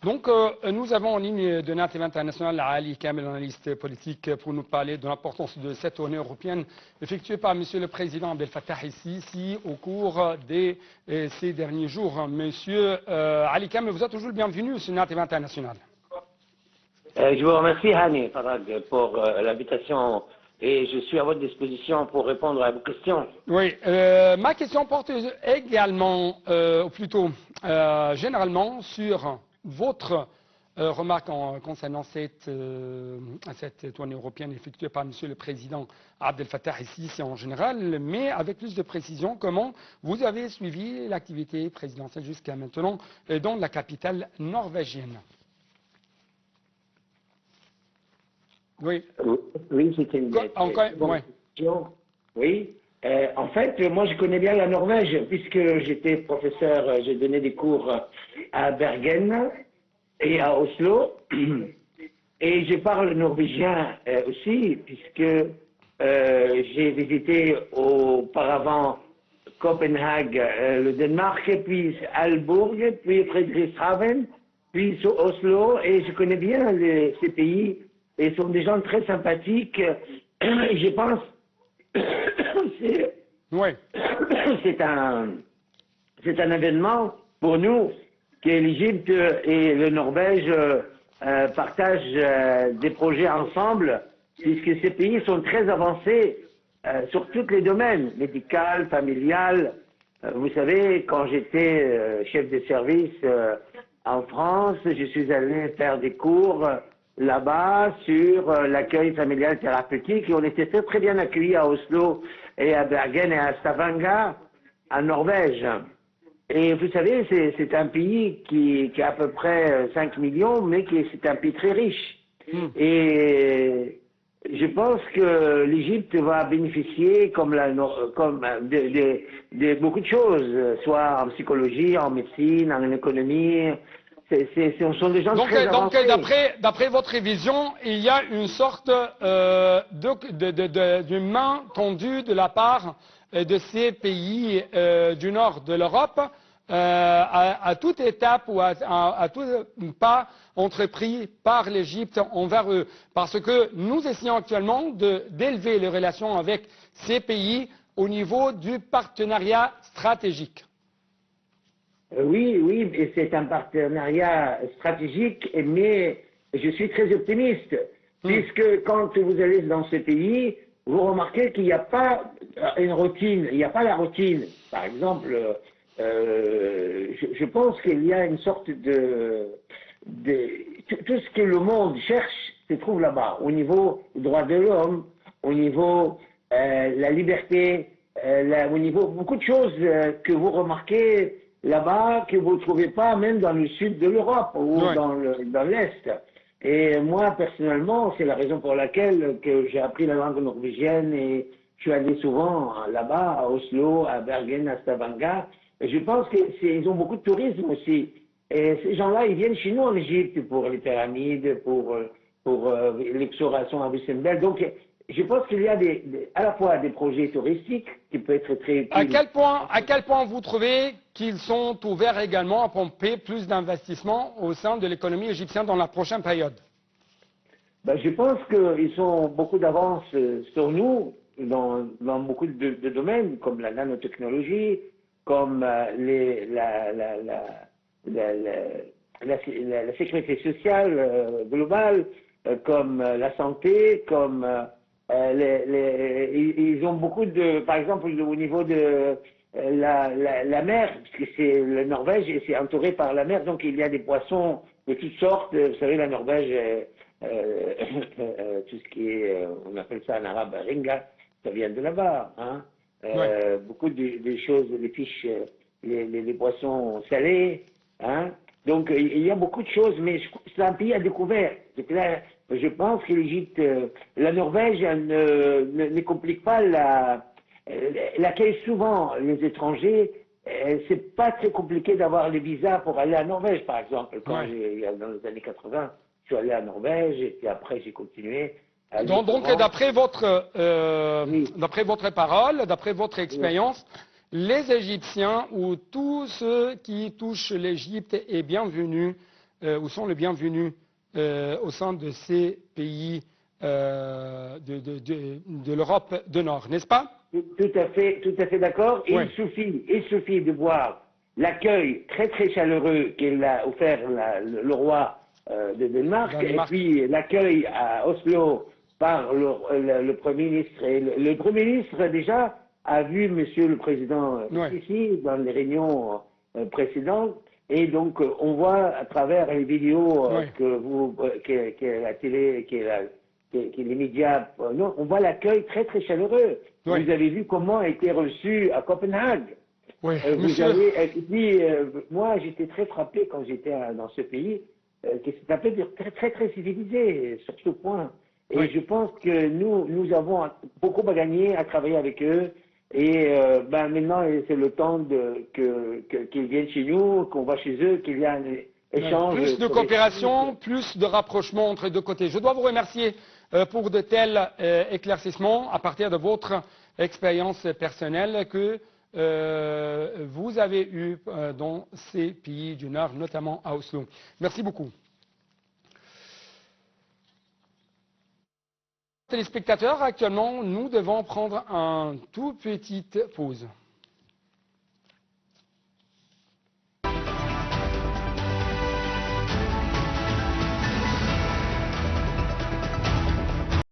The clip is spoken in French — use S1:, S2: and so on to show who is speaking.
S1: Donc, nous avons en ligne de NATV International Ali Kamel, analyste politique, pour nous parler de l'importance de cette tournée européenne effectuée par Monsieur le Président Abdel Fattah ici au cours de ces derniers jours. Monsieur Ali Kamel, vous êtes toujours le bienvenu sur NATV International.
S2: Je vous remercie, Hani Farag, pour l'invitation et je suis à votre disposition pour répondre à vos questions.
S1: Oui, ma question porte également, ou plutôt généralement, sur votre remarque concernant cette tournée européenne effectuée par Monsieur le Président Abdel Fattah ici en général, mais avec plus de précision, comment vous avez suivi l'activité présidentielle jusqu'à maintenant dans la capitale norvégienne? Oui.
S2: Oui, c'était une bonne question. Oui. En fait, moi, je connais bien la Norvège, puisque j'étais professeur, j'ai donné des cours à Bergen et à Oslo. Et je parle norvégien aussi, puisque j'ai visité auparavant Copenhague, le Danemark, puis Aalborg, puis Frederikshavn, puis Oslo, et je connais bien ces pays. Et ce sont des gens très sympathiques. Et je pense c'est un événement pour nous que l'Égypte et le Norvège partagent des projets ensemble, puisque ces pays sont très avancés sur tous les domaines, médical, familial. Vous savez, quand j'étais chef de service en France, je suis allé faire des cours là-bas sur l'accueil familial thérapeutique et on était très, très bien accueillis à Oslo et à Bergen et à Stavanger, en Norvège. Et vous savez, c'est un pays qui a à peu près 5 millions, mais c'est un pays très riche. Et je pense que l'Égypte va bénéficier de beaucoup de choses, soit en psychologie, en médecine, en économie. Ce sont des gens très avancés.
S1: Donc, d'après votre révision, il y a une sorte de main tendue de la part de ces pays du nord de l'Europe à toute étape ou à tout pas entrepris par l'Égypte envers eux. Parce que nous essayons actuellement d'élever les relations avec ces pays au niveau du partenariat stratégique.
S2: Oui, et c'est un partenariat stratégique, mais je suis très optimiste, puisque quand vous allez dans ce pays, vous remarquez qu'il n'y a pas une routine, il n'y a pas la routine. Par exemple, je pense qu'il y a une sorte tout ce que le monde cherche se trouve là-bas, au niveau des droits de l'homme, au niveau la liberté, au niveau beaucoup de choses que vous remarquez là-bas que vous ne trouvez pas même dans le sud de l'Europe ou dans l'Est. Et moi, personnellement, c'est la raison pour laquelle que j'ai appris la langue norvégienne et je suis allé souvent là-bas, à Oslo, à Bergen, à Stavanger. Et je pense qu'ils ont beaucoup de tourisme aussi. Et ces gens-là, ils viennent chez nous en Égypte pour les pyramides, pour l'exploration à Wussenberg. Donc, je pense qu'il y a à la fois des projets touristiques qui peuvent être très utiles.
S1: À quel point vous trouvez qu'ils sont ouverts également à pomper plus d'investissements au sein de l'économie égyptienne dans la prochaine période?
S2: Je pense qu'ils ont beaucoup d'avance sur nous dans beaucoup de domaines, comme la nanotechnologie, comme la sécurité sociale globale, comme la santé, comme ils ont beaucoup par exemple au niveau de la mer, puisque c'est la Norvège et c'est entouré par la mer, donc il y a des poissons de toutes sortes. Vous savez, la Norvège, tout ce qui est, on appelle ça en arabe ringa, ça vient de là-bas. Hein. Beaucoup de choses, les fiches, les poissons salés. Hein. Donc il y a beaucoup de choses, mais c'est un pays à découvert. Je pense que l'Égypte, la Norvège, ne complique pas l'accueil souvent les étrangers. C'est pas très compliqué d'avoir les visas pour aller en Norvège, par exemple. Quand dans les années 80, je suis allé en Norvège et puis après j'ai continué.
S1: Donc d'après votre parole, d'après votre expérience, les Égyptiens ou tous ceux qui touchent l'Égypte est bienvenu ou sont les bienvenus au sein de ces pays de l'Europe du Nord, n'est-ce pas?
S2: Tout à fait d'accord.
S1: Oui.
S2: Il suffit de voir l'accueil très très chaleureux qu'il a offert le roi de Danemark, et puis l'accueil à Oslo par le Premier ministre. Et le Premier ministre déjà a vu Monsieur le Président ici dans les réunions précédentes, et donc on voit à travers les vidéos que la télé, que les médias, non, on voit l'accueil très très chaleureux.
S1: Oui.
S2: Vous avez vu comment a été reçu à Copenhague.
S1: Oui,
S2: moi, j'étais très frappé quand j'étais dans ce pays, que c'est un pays très très très civilisé sur ce point. Et je pense que nous avons beaucoup à gagner à travailler avec eux. Et maintenant, c'est le temps qu'ils viennent chez nous, qu'on va chez eux, qu'il y a un échange.
S1: Plus de coopération, plus de rapprochement entre les deux côtés. Je dois vous remercier pour de tels éclaircissements à partir de votre expérience personnelle que vous avez eue dans ces pays du Nord, notamment à Oslo. Merci beaucoup. Téléspectateurs, actuellement, nous devons prendre une toute petite pause.